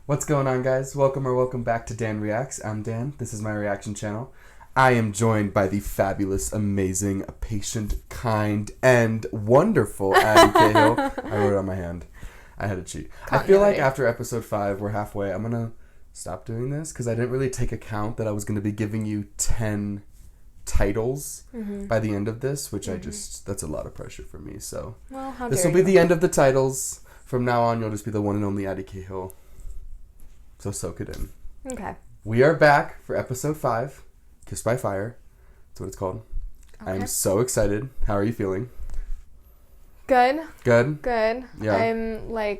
What's going on, guys? Welcome back to Dan Reacts. I'm Dan. This is my reaction channel. I am joined by the fabulous, amazing, patient, kind, and wonderful Addie Cahill. I wrote it on my hand. I had to cheat. I feel like after episode 5, we're halfway. I'm going to stop doing this because I didn't really take account that I was going to be giving you 10 titles by the end of this, which that's a lot of pressure for me. So this will be the end of the titles. From now on, you'll just be the one and only Addie Cahill. So soak it in. Okay. We are back for episode 5, Kissed by Fire. That's what it's called. Okay. I am so excited. How are you feeling? Good. Good? Good. Yeah. I'm,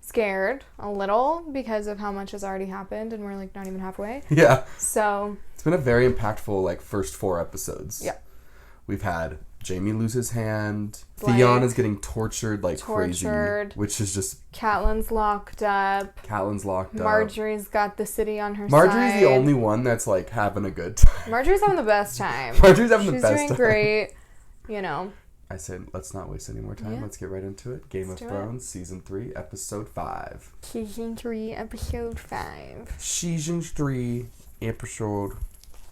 scared a little because of how much has already happened, and we're, not even halfway. Yeah. So. It's been a very impactful, first 4 episodes. Yeah. We've had Jaime lose his hand. Theon is getting tortured crazy. Which is just... Catelyn's locked up. Marjorie's got the city on her side. Marjorie's the only one that's, having a good time. Marjorie's having the best time. Marjorie's having the best time. She's doing great. I said, let's not waste any more time. Yeah. Let's get right into it. Game of Thrones, Season 3, Episode 5. Season 3, Episode 5. Season 3, Episode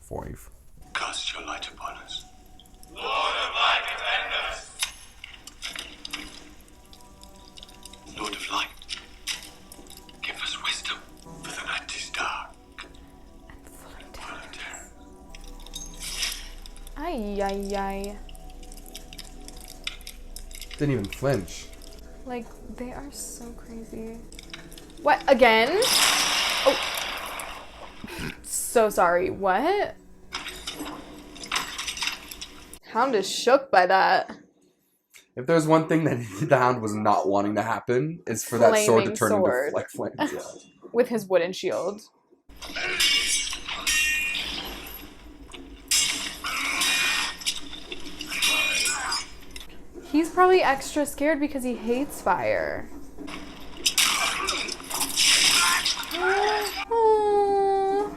5. Cast your light upon us. Lord of light, defend us! Lord of light, give us wisdom, for the night is dark. And full of terror. Ay, ay, ay. Didn't even flinch. They are so crazy. What? Again? Oh. So sorry. What? Hound is shook by that. If there's one thing that the Hound was not wanting to happen, is for that sword to turn into flames. Yeah. With his wooden shield. He's probably extra scared because he hates fire. Oh.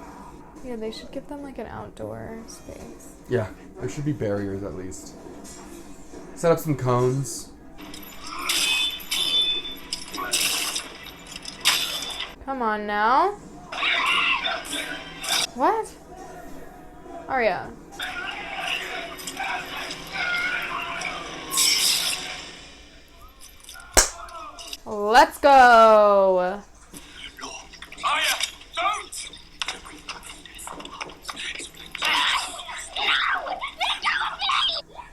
Yeah, they should give them an outdoor space. Yeah, there should be barriers at least. Set up some cones. Come on now. What? Arya. Let's go. Arya, don't!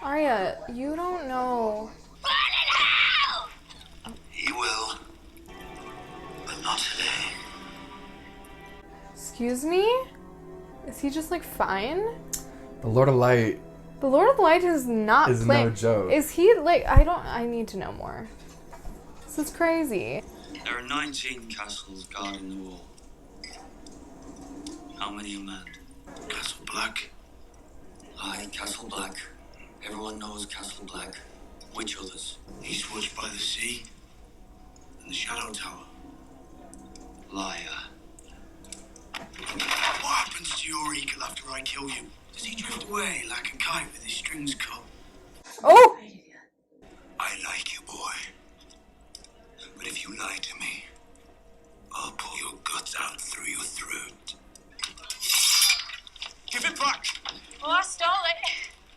Arya, you don't know. He will, but not today. Excuse me? Is he just fine? The Lord of Light. The Lord of Light is not is no joke. Is he I need to know more. This is crazy. There are 19 castles guarding the wall. How many are manned? Castle Black. Aye, Castle Black. Everyone knows Castle Black. Which others? Eastwards by the sea. And the Shadow Tower. Liar. What happens to your eagle after I kill you? Does he drift away like a kite with his strings cut? Oh! I like you, boy. But if you lie to me, I'll pull your guts out through your throat. Give it back! Well, I stole it.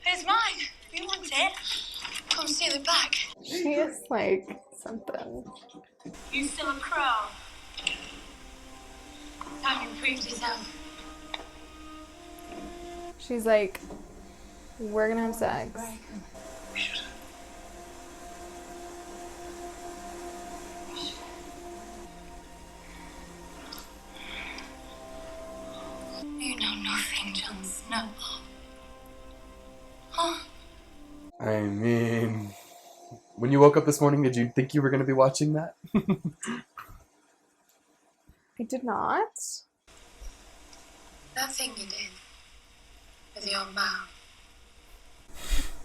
It's mine. You want it? Come steal it back. She is something. You still a crow? Have you proved yourself? She's we're gonna have sex. We should. You know nothing, Jon Snow. Huh? I mean, when you woke up this morning, did you think you were going to be watching that? I did not. That thing you did with your mouth.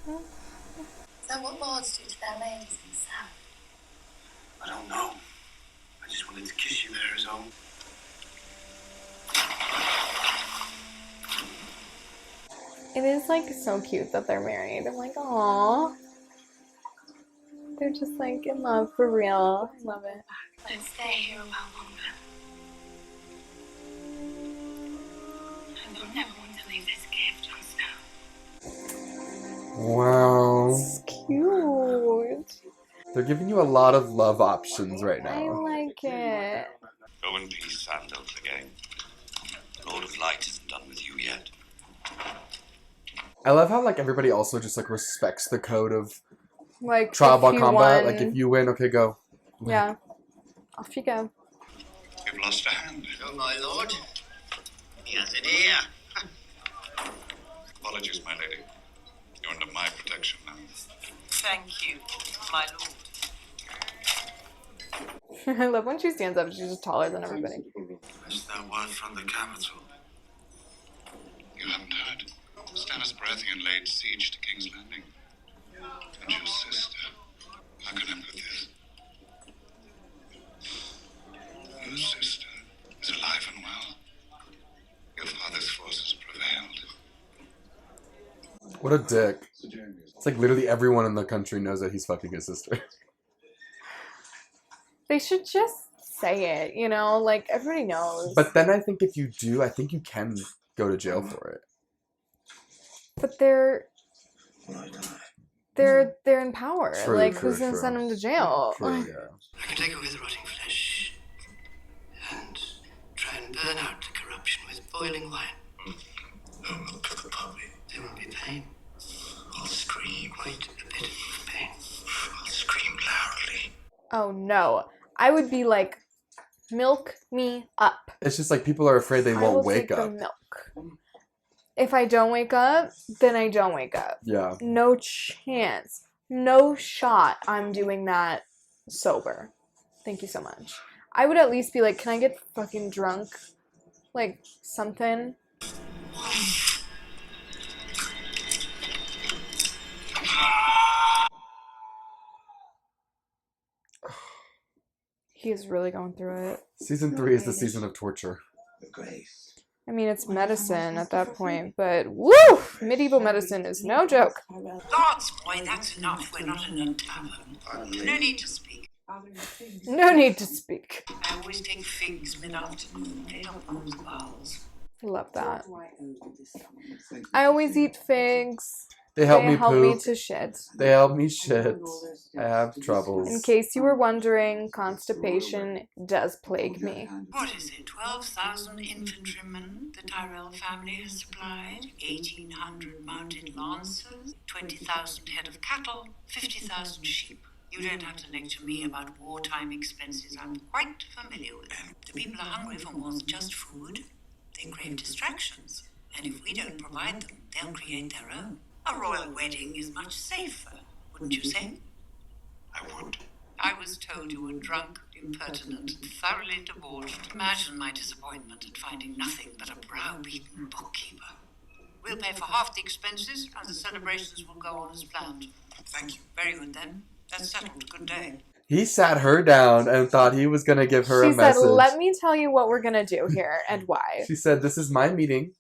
Is that what lords do to their ladies in the south? I don't know. I just wanted to kiss you there as all. It is so cute that they're married. I'm aww. They're just in love for real. I love it. Let's stay here a while longer. never want to leave this cave, Jon Snow. Wow. It's cute. They're giving you a lot of love options right I now. like it. Go in peace, Sandals again. The Lord of Light isn't done with you yet. I love how like everybody also just like respects the code of Like trial by if you combat. won- Like if you win, okay, go. Yeah. Off you go. You've lost a hand. Oh, my lord. Yes, it is. Apologies, my lady. You're under my protection now. Thank you, my lord. I love when she stands up. She's just taller than everybody. Is that word from the capital? You haven't heard? Stannis Baratheon laid siege to King's Landing. And your sister. How can I put this? Your sister is alive and well. Your father's forces prevailed. What a dick. It's like literally everyone in the country knows that he's fucking his sister. They should just say it, you know? Like, everybody knows. But then I think if you do, I think you can go to jail for it. But they're in power. True, like, true, who's gonna true. send them to jail? True, yeah. I can take away the rotting flesh and try and burn out the corruption with boiling wine. Oh, look at the puppy. There won't be pain. I'll scream. Quite a bit of pain. I'll scream loudly. Oh no. I would be like, milk me up. It's just like people are afraid they I won't will wake take the up. milk. If I don't wake up, then I don't wake up. Yeah. No chance. No shot I'm doing that sober. Thank you so much. I would at least be like, can I get fucking drunk? Like, something. He is really going through it. Season 3 is the season of torture. Grace. I mean, it's medicine at that point, but woo! Medieval medicine is no joke. Gods, boy, that's enough. We're not in a tavern. No need to speak. No need to speak. I always take figs mid-afternoon. They don't warm the bowels. Love that. I always eat figs. They help They me help poop. me to shit. They help me shit. I have troubles. In case you were wondering, constipation does plague me. What is it? 12,000 infantrymen the Tyrell family has supplied, 1,800 mounted lancers, 20,000 head of cattle, 50,000 sheep. You don't have to lecture me about wartime expenses. I'm quite familiar with them. The people are hungry for more than just food. They crave distractions. And if we don't provide them, they'll create their own. A royal wedding is much safer, wouldn't you say? I would. I was told you were drunk, impertinent, and thoroughly debauched. Imagine my disappointment at finding nothing but a brow-beaten bookkeeper. We'll pay for half the expenses, and the celebrations will go on as planned. Thank you. Very good, then. That's settled. Good day. He sat her down and thought he was going to give her She a said, message. let me tell you what we're gonna do here and why. She said, this is my meeting,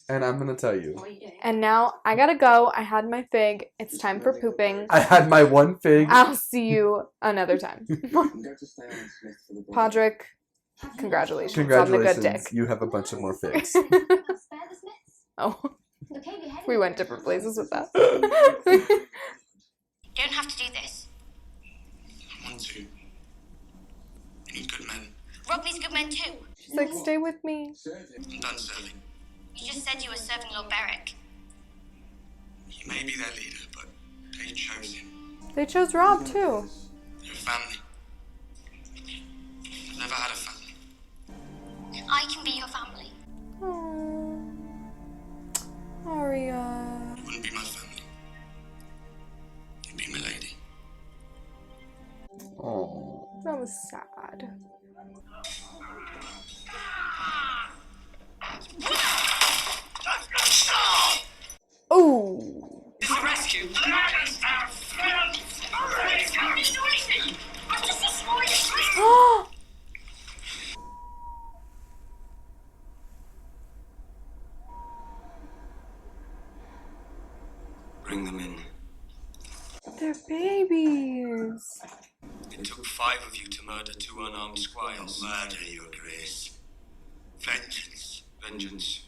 and I'm going to tell you. And now I gotta go. I had my fig. It's time for pooping. I had my one fig. I'll see you another time. Podrick, congratulations, on the good Congratulations. dick. You have a bunch of more figs. Oh, we went different places with that. Don't have to do this. I want to. I need good men. Robb needs good men too. She's like, stay with me. I'm done serving. You just said you were serving Lord Beric. He may be their leader, but they chose him. They chose Robb too. They're a family. I've never had a family. I can be your family. Aww. Arya. You wouldn't be my family. You'd be my lady. Oh. That was sad. Oh. It's a rescue. Bring them in. They're babies. It took 5 of you to murder 2 unarmed squires. Murder, your grace. Vengeance. Vengeance.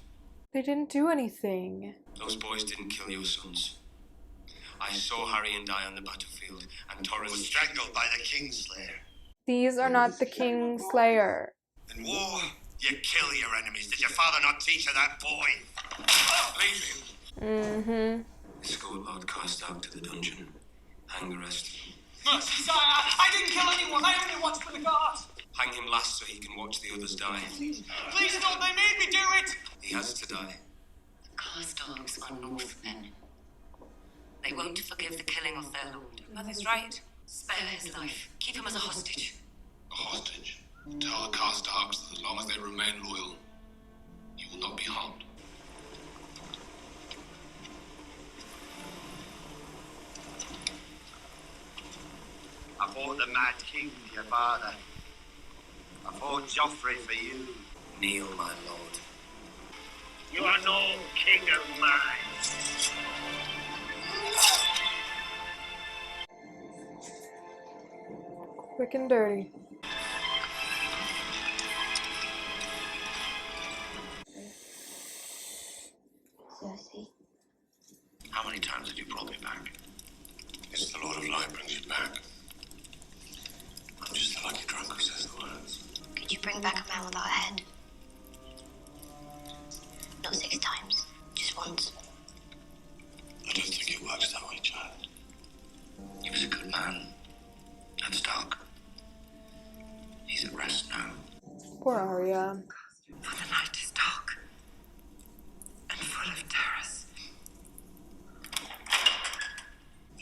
They didn't do anything. Those boys didn't kill your sons. I saw Harry and die on the battlefield, and Torrance Was strangled by the Kingslayer. These are not the Kingslayer. In war, you kill your enemies. Did your father not teach you that, boy? Leave him. Mm-hmm. Escort Lord Carstock to the dungeon. Hang the rest. Mercy, sire! I didn't kill anyone! I only watched for the guards! Hang him last so he can watch the others die. Please don't! They made me do it! He has to die. Carstocks are Northmen. They won't forgive the killing of their lord. Mother's right. Spare his life. Keep him as a hostage. A hostage. Tell the Carstarks that as long as they remain loyal, you will not be harmed. I fought the Mad King, your father. I fought Joffrey for you. Kneel, my lord. You are no king of mine. Quick and dirty. Cersei. How many times have you brought me back? It's the Lord of Light brings you back. I'm just a lucky drunk who says the words. Could you bring back a man without a head? Not 6 times, just once. I don't think it works that way, child. He was a good man. That's dark. He's at rest now. Poor Arya. For the night is dark and full of terrors.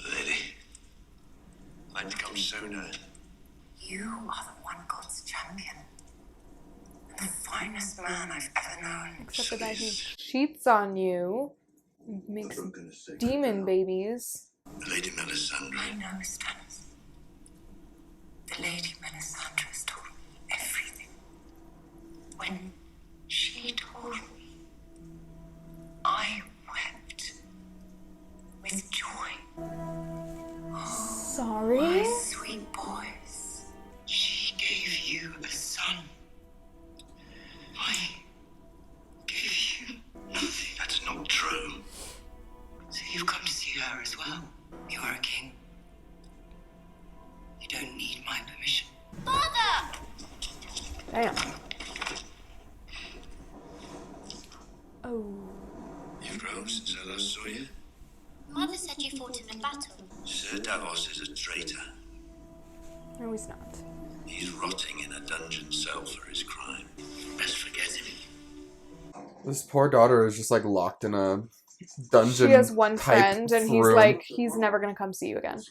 Lady, I'd come sooner. You are the one God's champion. And the finest man I've ever known. Except for that he cheats on you. Makes demon babies. Lady Melisandre. I know, Stannis. The Lady Melisandre has told me everything. When she told me, I wept with joy. Sorry? My sweet boys, she gave you a son. I gave you nothing. That's not true. So you've come to see her as well. You are a king. You don't need my permission. Damn. Oh. You've grown since I last saw you. Mother said you fought in a battle. Sir Davos is a traitor. No, he's not. He's rotting in a dungeon cell for his crime. Best forget him. This poor daughter is just like locked in a dungeon. She has one type friend, and he's room. like, he's never gonna come see you again.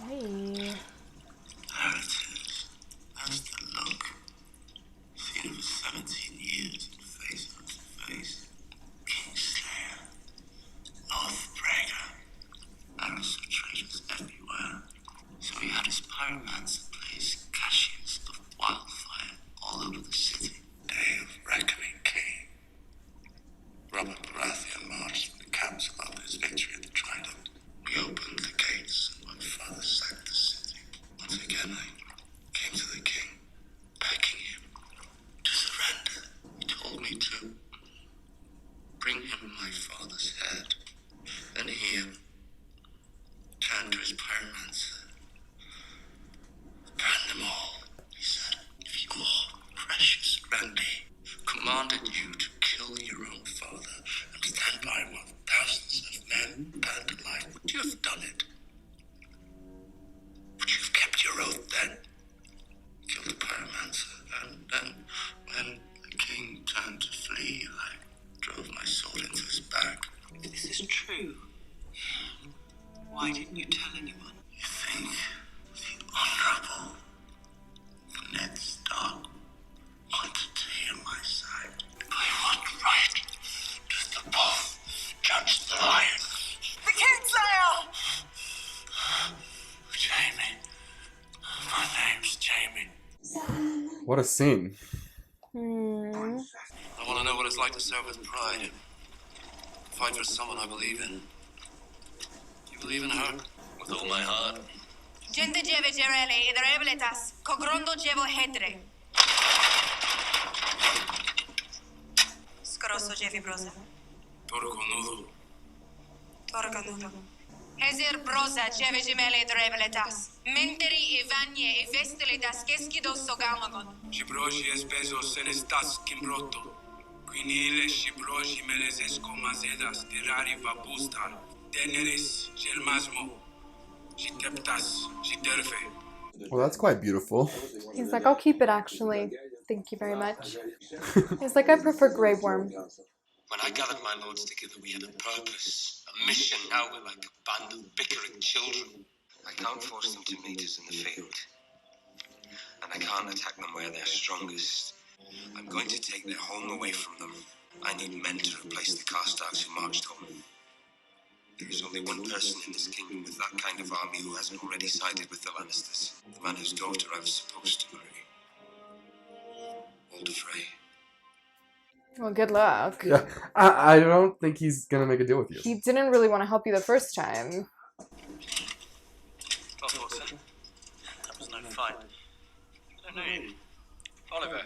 Hey. Heritage. That's the look. Seen him for 17 years and face up to face. Kingslayer. Oathbreaker. There are such traitors everywhere. So he had his pyromancer place caches of wildfire all over the city. Day of reckoning came. Robert Baratheon marched with the council after his victory at the Trident. We opened the gates and my father sacked the city. Once again I came to the king, begging him to surrender. He told me to bring him my father's head. Then he turned to his pyromancer. Burn them all, he said. If your precious Randy commanded you to kill your own father and stand by while thousands of men burned alive, would you have done it? Would you have kept your oath then? Killed the pyromancer, and then when the king turned to flee, I drove my sword into his back. If this is true, why didn't you tell anyone? You think the honorable Ned Stark wanted to hear my side? By what right does the wolf judge the lion? The Kingslayer! Jamie. My name's Jamie. What a scene. I want to know what it's like to serve with pride. Fight for someone I believe in. You believe in her? With all my heart. Gente djeve gerele id rebeletas, cogrondo djevo hedre. Scorosso djevi brosa. Torconudo. Torganudo. Hezir brosa djeve gemele id rebeletas. Menteri e vagne e vestele das kescido sogamagon. Shibroshi espesos senestas kimbrotto. Quinile shibroshi melezesco mazedas derari vapustan. Teneris gelmasmo. Shiteptas shiterfe. Well, that's quite beautiful. He's like, I'll keep it actually. Thank you very much. He's like, I prefer Grey Worm. When I gathered my lords together, we had a purpose, a mission. Now we're like a band of bickering children. I can't force them to meet us in the field. And I can't attack them where they're strongest. I'm going to take their home away from them. I need men to replace the Karstarks who marched home. There is only one person in this kingdom with that kind of army who hasn't already sided with the Lannisters. The man whose daughter I was supposed to marry. Walder Frey. Well, good luck. Yeah, I don't think he's gonna make a deal with you. He didn't really want to help you the first time. That was no fight. I don't know you. Oliver.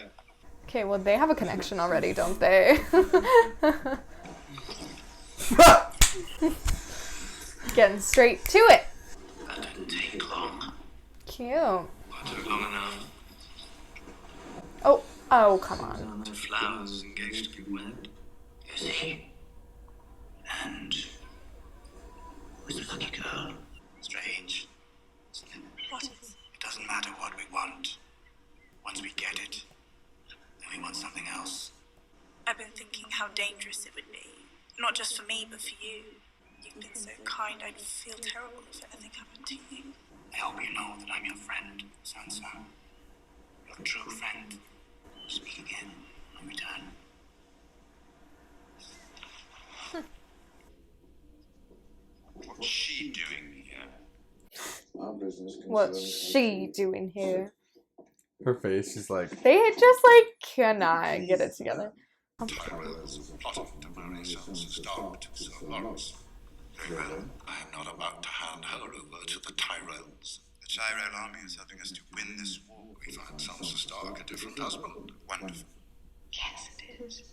Okay, well, they have a connection already, don't they? Getting straight to it. That didn't take long. Cute. I took long enough. Oh, come on. The flowers engaged to be wed. You see? And who's the lucky girl? Strange, isn't it? What is? It doesn't matter what we want. Once we get it, then we want something else. I've been thinking how dangerous it would be. Not just for me, but for you. You've been so kind, I'd feel terrible if anything happened to you. I hope you know that I'm your friend, Sansa. Your true friend. Speak again when we return. What's she doing here? What's she doing here? Her face, she's like, They just, like, cannot get it together. Tyrell's plotting to marry Sansa Stark to Sir Loras. Very well. I am not about to hand her over to the Tyrells. The Tyrell army is helping us to win this war. We find Sansa Stark a different husband. Wonderful. Yes, it is.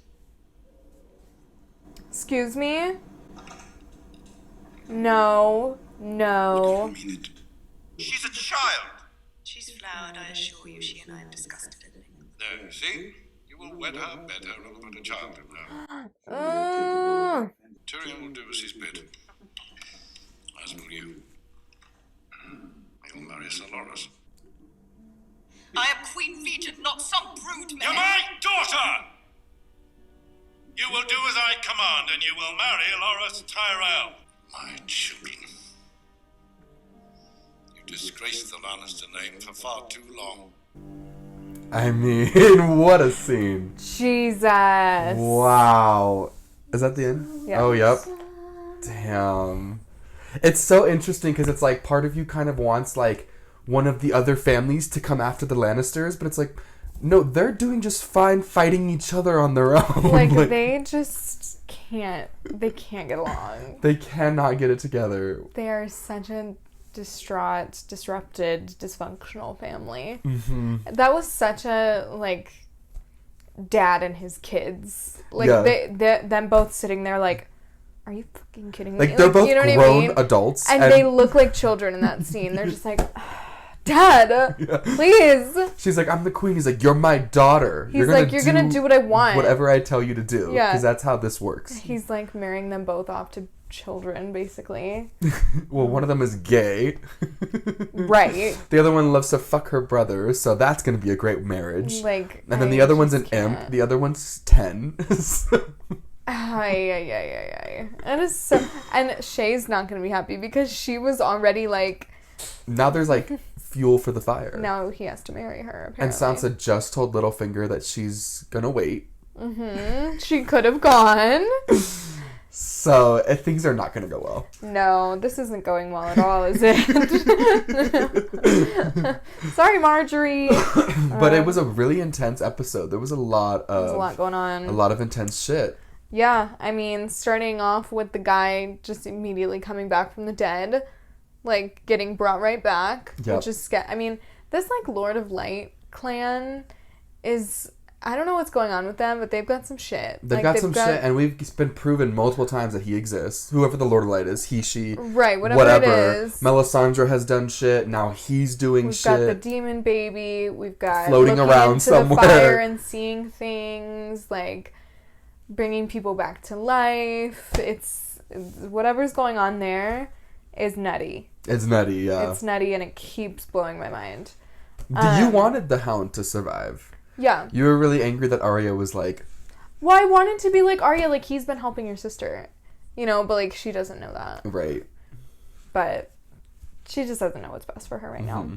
Excuse me? No. I mean it. She's a child! She's flowered, I assure you. She and I have discussed it. There, see? You will wed her better and put a child in her. Tyrion will do as he's bid. As will you. You'll marry Sir Loras. I am Queen Regent, not some brood mare. You're my daughter! You will do as I command, and you will marry Loras Tyrell. My children. You disgraced the Lannister name for far too long. I mean, what a scene. Jesus. Wow. Is that the end? Yeah. Oh, yep. Damn. It's so interesting because it's like part of you kind of wants like one of the other families to come after the Lannisters, but it's like, no, they're doing just fine fighting each other on their own. Like, they just can't, they can't get along. They cannot get it together. They are such a distraught, disrupted, dysfunctional family. Mm-hmm. That was such a, like, dad and his kids. Like, Yeah. them both sitting there like, are you fucking kidding me? Like, they're both you know grown adults. And they look like children in that scene. They're just like, Dad, Yeah. please. She's like, I'm the queen. He's like, you're my daughter. He's like, you're gonna do what I want. Whatever I tell you to do. Yeah. Because that's how this works. He's like marrying them both off to children, basically. Well, one of them is gay. Right. The other one loves to fuck her brother, so that's going to be a great marriage. Like, and then the other one's an just imp. can't. The other one's 10. Ay. And it's so, and Shay's not gonna be happy because she was already like. Now there's like fuel for the fire. Now he has to marry her. And Apparently. Sansa just told Littlefinger that she's gonna wait. Mm-hmm. She could have gone. So things are not gonna go well. No, this isn't going well at all, is it? Sorry, Marjorie. But it was a really intense episode. There was a lot of. There's a lot going on. A lot of intense shit. Yeah, I mean, starting off with the guy just immediately coming back from the dead. like, getting brought right back, Yep. which is I mean, this, like, Lord of Light clan is... I don't know what's going on with them, but they've got some shit. They've got some shit, and we've been proven multiple times that he exists. Whoever the Lord of Light is, he, she, right, whatever it is. Melisandre has done shit. Now he's doing We've shit. We've got the demon baby. We've got floating around into somewhere, the fire and seeing things, like bringing people back to life. It's whatever's going on there is nutty. It's nutty, yeah. It's nutty, and it keeps blowing my mind. You wanted the Hound to survive. Yeah. You were really angry that Arya was like... Well, I wanted to be like, Arya, like, he's been helping your sister. You know, but, like, she doesn't know that. Right. But she just doesn't know what's best for her right now.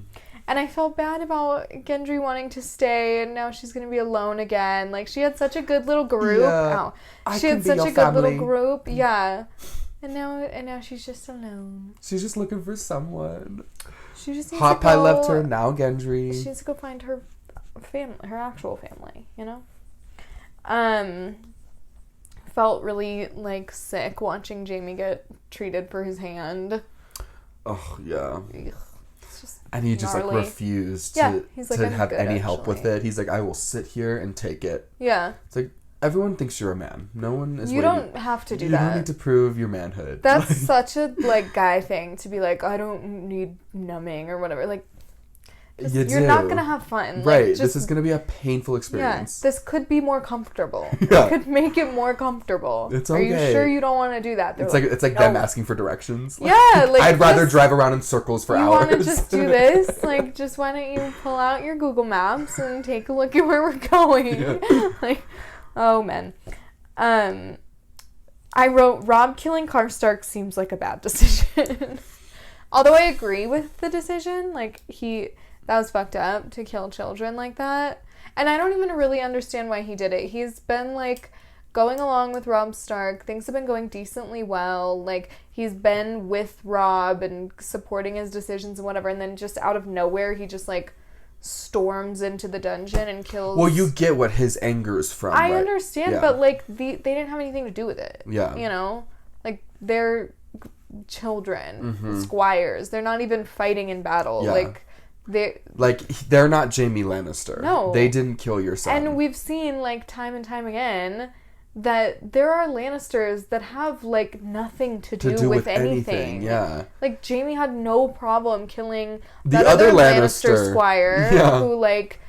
And I felt bad about Gendry wanting to stay, and now she's going to be alone again. Like, she had such a good little group. Yeah, she had such a good little group. Yeah. And now she's just alone. She's just looking for someone. She just needs Hot to Pie go, left her, now Gendry. She needs to go find her family, her actual family, you know? Felt really, like, sick watching Jaime get treated for his hand. Oh, yeah. It's just and he just, gnarly. like, refused he's like, to "I'm have good, any help with actually." it. He's like, I will sit here and take it. Yeah. It's like, everyone thinks you're a man. No one is You don't have to do that. You don't need to prove your manhood. That's such a, like, guy thing to be like, I don't need numbing or whatever. Like, you're not going to have fun. Right. Like, this is going to be a painful experience. Yeah, this could be more comfortable. Yeah. You could make it more comfortable. It's okay. Are you sure you don't want to do that? It's like them asking for directions. Like, yeah, like, I'd rather drive around in circles for hours. You want to just do this? Like, just why don't you pull out your Google Maps and take a look at where we're going? Yeah. Like, oh man. I wrote, Robb killing Karstark seems like a bad decision. Although I agree with the decision, like, that was fucked up to kill children like that. And I don't even really understand why he did it. He's been, like, going along with Robb Stark. Things have been going decently well. Like, he's been with Robb and supporting his decisions and whatever. And then just out of nowhere, he just, like, storms into the dungeon and kills... Well, you get what his anger's from. I understand, but, like, they didn't have anything to do with it. Yeah. You know? Like, they're children, squires. They're not even fighting in battle. Yeah. They're not Jaime Lannister. No. They didn't kill your son. And we've seen, like, time and time again that there are Lannisters that have, like, nothing to do with anything. Yeah. Like, Jaime had no problem killing the that other Lannister squire who, like,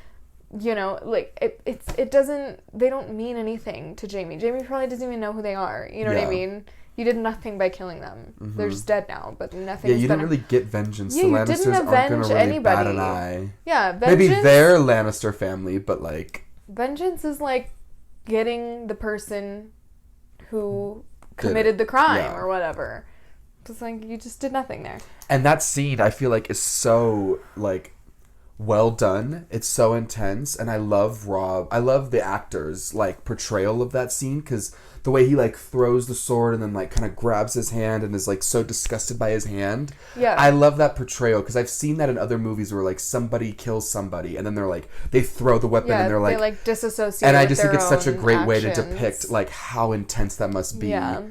you know, like, it doesn't, they don't mean anything to Jaime. Jaime probably doesn't even know who they are. You know what I mean? You did nothing by killing them. They're just dead now, but nothing. Yeah, you didn't really get vengeance. Yeah, the you Lannisters didn't aren't going avenge to really anybody. bat an eye. Yeah, vengeance. Maybe they're Lannister family, but like vengeance is like getting the person who committed the crime or whatever. It's like you just did nothing there. And that scene, I feel like, is so like well done. It's so intense, and I love Robb. I love the actor's like portrayal of that scene because the way he like throws the sword and then like kind of grabs his hand and is like so disgusted by his hand. Yeah, I love that portrayal because I've seen that in other movies where like somebody kills somebody and then they're like they throw the weapon and they're like they disassociate. And I just think it's such a great actions. way to depict like how intense that must be. Yeah.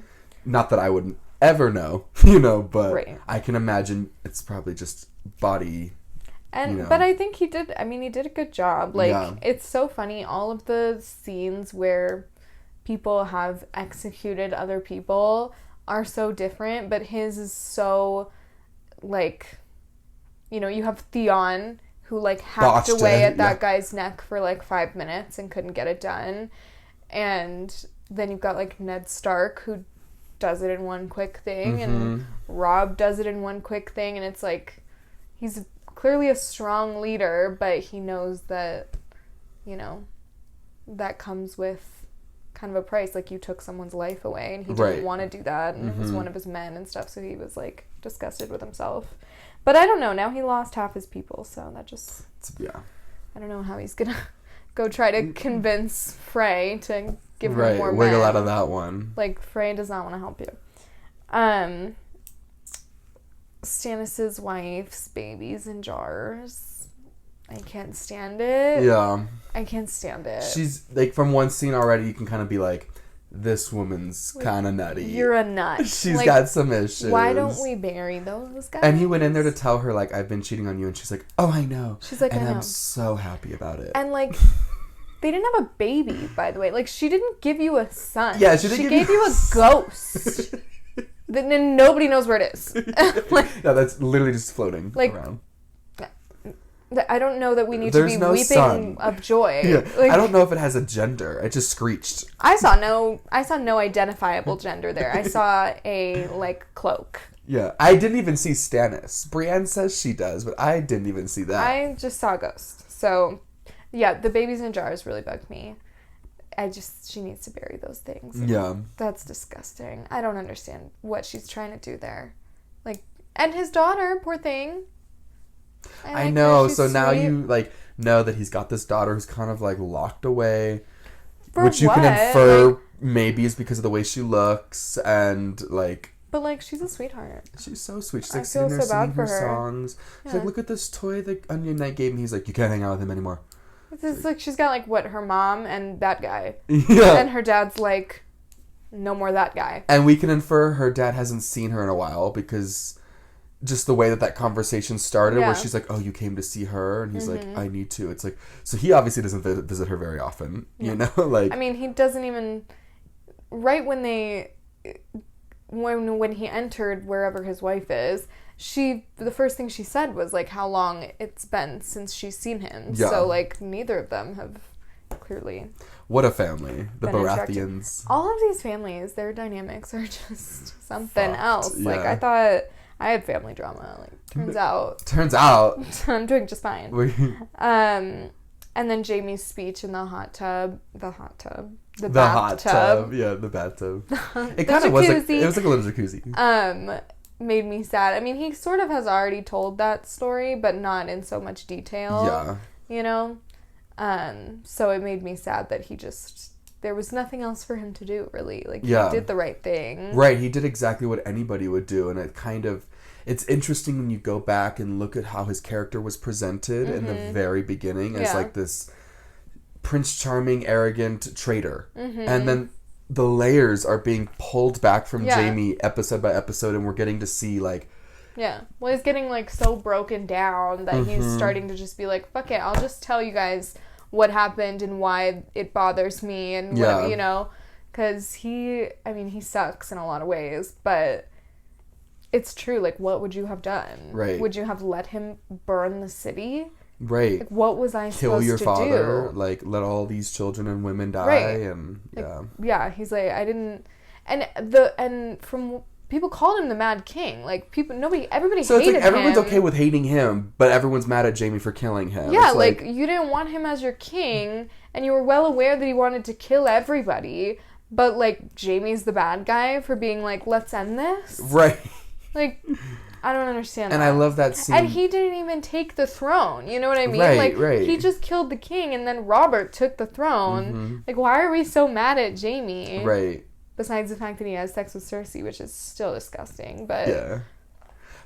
Not that I would ever know, you know, but right. I can imagine it's probably just body. And you know. But I think he did. I mean, he did a good job. Like it's so funny. All of the scenes where people have executed other people are so different, but his is so like, you know, you have Theon who like hacked away at that guy's neck for like 5 minutes and couldn't get it done, and then you've got like Ned Stark who does it in one quick thing, and Robb does it in one quick thing, and it's like he's clearly a strong leader, but he knows that, you know, that comes with kind of a price. Like, you took someone's life away, and he didn't want to do that, and it was one of his men and stuff, so he was like disgusted with himself. But I don't know, now he lost half his people, so that just I don't know how he's gonna go try to convince Frey to give him more wiggle men. out of that one. Like, Frey does not want to help you. Stannis' wife's babies in jars. I can't stand it. Yeah. I can't stand it. She's, like, from one scene already, you can kind of be like, this woman's kind of nutty. You're a nut. She's got some issues. Why don't we bury those guys? And he went in there to tell her, like, I've been cheating on you. And she's like, oh, I know. She's like, and I know. I'm so happy about it. And, like, they didn't have a baby, by the way. Like, she didn't give you a son. Yeah, she gave you a ghost. Then nobody knows where it is. Like, no, that's literally just floating around. I don't know that we need to be weeping son. of joy. Yeah. Like, I don't know if it has a gender. It just screeched. I saw no identifiable gender there. I saw a, like, cloak. Yeah, I didn't even see Stannis. Brienne says she does, but I didn't even see that. I just saw a ghost. So, yeah, the babies in jars really bugged me. She needs to bury those things. Yeah. That's disgusting. I don't understand what she's trying to do there. Like, and his daughter, poor thing. I know. So now you, like, know that he's got this daughter who's kind of, like, locked away. Which you can infer maybe is because of the way she looks and, like... But, like, she's a sweetheart. She's so sweet. She's, like, sitting there singing her songs. She's like, look at this toy that Onion Knight gave me. He's like, you can't hang out with him anymore. It's like, she's got, like, what, her mom and that guy. Yeah. And her dad's like, no more that guy. And we can infer her dad hasn't seen her in a while because... just the way that conversation started where she's like, oh, you came to see her? And he's like, I need to. It's like, so he obviously doesn't visit her very often, you know? Like, I mean, he doesn't even... Right when he entered wherever his wife is, the first thing she said was, like, how long it's been since she's seen him. Yeah. So, like, neither of them have clearly... What a family. The Baratheons. All of these families, their dynamics are just something else. Yeah. Like, I thought... I had family drama. Like, turns out I'm doing just fine. And then Jaime's speech in the bathtub. Yeah, the bathtub. It kind of was like, it was like a little jacuzzi. Made me sad. I mean, he sort of has already told that story, but not in so much detail. Yeah. You know? So it made me sad that there was nothing else for him to do, really. Like, he did the right thing. Right, he did exactly what anybody would do, and it's interesting when you go back and look at how his character was presented in the very beginning as, like, this Prince Charming, arrogant traitor. And then the layers are being pulled back from Jaime episode by episode, and we're getting to see, like... Yeah. Well, he's getting, like, so broken down that he's starting to just be like, fuck it, I'll just tell you guys... what happened and why it bothers me and what, you know, because he sucks in a lot of ways, but it's true. Like, what would you have done? Right. Would you have let him burn the city? Right. Like, what was I Kill supposed your to father, do? like, let all these children and women die, right. And yeah, he's like, I didn't, and from people called him the Mad King. Like, everybody hated him. So it's like everyone's okay with hating him, but everyone's mad at Jaime for killing him. Yeah, like, you didn't want him as your king, and you were well aware that he wanted to kill everybody, but, like, Jaime's the bad guy for being like, let's end this? Right. Like, I don't understand and that. I love that scene. And he didn't even take the throne, you know what I mean? Right. He just killed the king, and then Robert took the throne. Like, why are we so mad at Jaime? Right. Besides the fact that he has sex with Cersei, which is still disgusting, but... Yeah.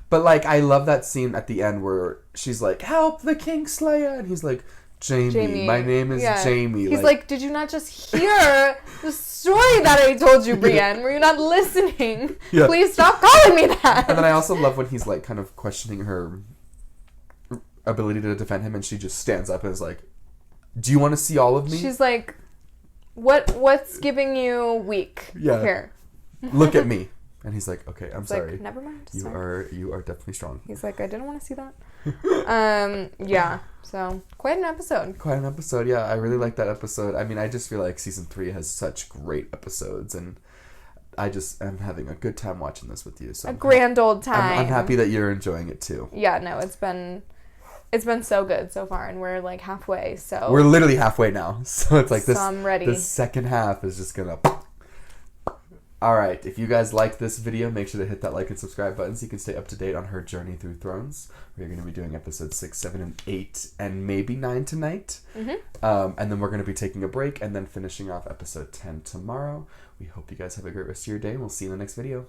But, like, I love that scene at the end where she's like, help the Kingslayer! And he's like, Jaime. My name is Jaime. He's like, did you not just hear the story that I told you, Brienne? Were you not listening? Yeah. Please stop calling me that! And then I also love when he's, like, kind of questioning her ability to defend him, and she just stands up and is like, do you want to see all of me? She's like... What's giving you weak? Yeah. Here. Look at me. And he's like, okay, I'm sorry. Like, never mind. You are definitely strong. He's like, I didn't want to see that. Yeah. So, quite an episode. Yeah. I really like that episode. I mean, I just feel like season 3 has such great episodes, and I just am having a good time watching this with you. So a grand old time. I'm happy that you're enjoying it too. Yeah, no, it's been so good so far, and we're like halfway, so... We're literally halfway now, so it's like this... So I'm ready. The second half is just gonna... Alright, if you guys like this video, make sure to hit that like and subscribe button so you can stay up to date on her journey through Thrones. We're going to be doing episodes 6, 7, and 8, and maybe 9 tonight. And then we're going to be taking a break and then finishing off episode 10 tomorrow. We hope you guys have a great rest of your day, and we'll see you in the next video.